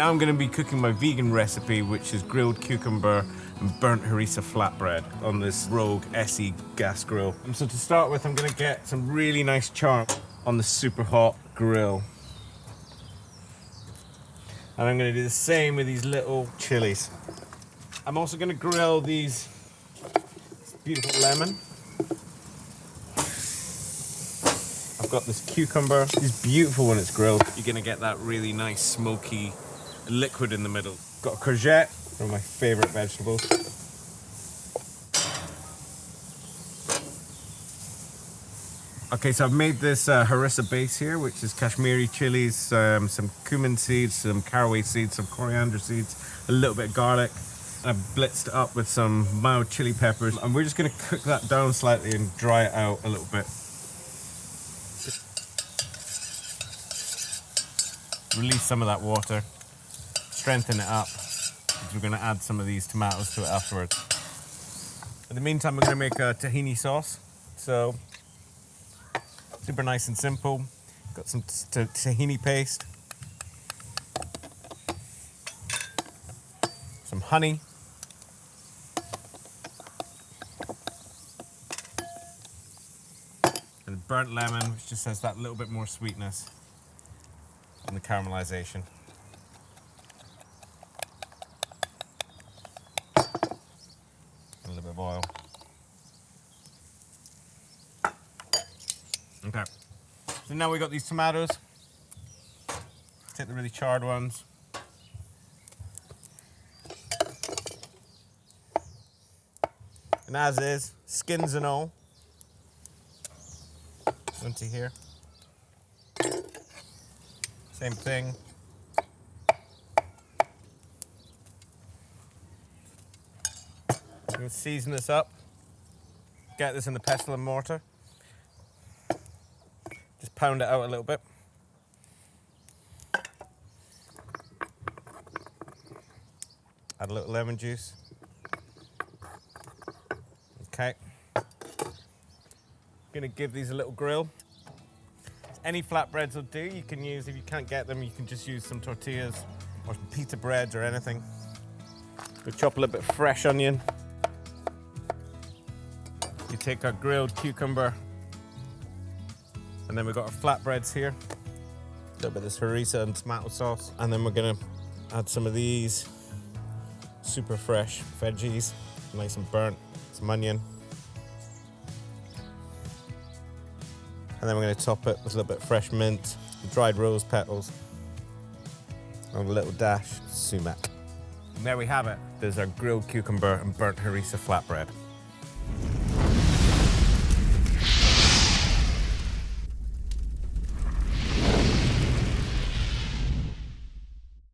now I'm going to be cooking my vegan recipe, which is grilled cucumber and burnt harissa flatbread on this Rogue SE gas grill. And so to start with, I'm going to get some really nice char on the super hot grill. And I'm going to do the same with these little chilies. I'm also going to grill this beautiful lemon. I've got this cucumber. It's beautiful when it's grilled. You're going to get that really nice smoky liquid in the middle. Got a courgette, one of my favorite vegetables. Okay, so I've made this harissa base here, which is Kashmiri chilies, some cumin seeds, some caraway seeds, some coriander seeds, a little bit of garlic. And I've blitzed it up with some mild chili peppers. And we're just going to cook that down slightly and dry it out a little bit. Release some of that water, strengthen it up, because we're going to add some of these tomatoes to it afterwards. In the meantime, we're going to make a tahini sauce. So, super nice and simple. Got some tahini paste, some honey, and burnt lemon, which just has that little bit more sweetness. And the caramelization. A little bit of oil. Okay. So now we got these tomatoes. Take the really charred ones. And as is, skins and all. Into here. Same thing. I'm going to season this up. Get this in the pestle and mortar. Just pound it out a little bit. Add a little lemon juice. Okay. Going to give these a little grill. Any flatbreads will do. You can use, if you can't get them, you can just use some tortillas or some pita breads or anything. We'll chop a little bit of fresh onion. You take our grilled cucumber, and then we've got our flatbreads here. A little bit of this harissa and tomato sauce. And then we're gonna add some of these super fresh veggies, nice and burnt, some onion. And then we're going to top it with a little bit of fresh mint, dried rose petals, and a little dash of sumac. And there we have it. There's our grilled cucumber and burnt harissa flatbread.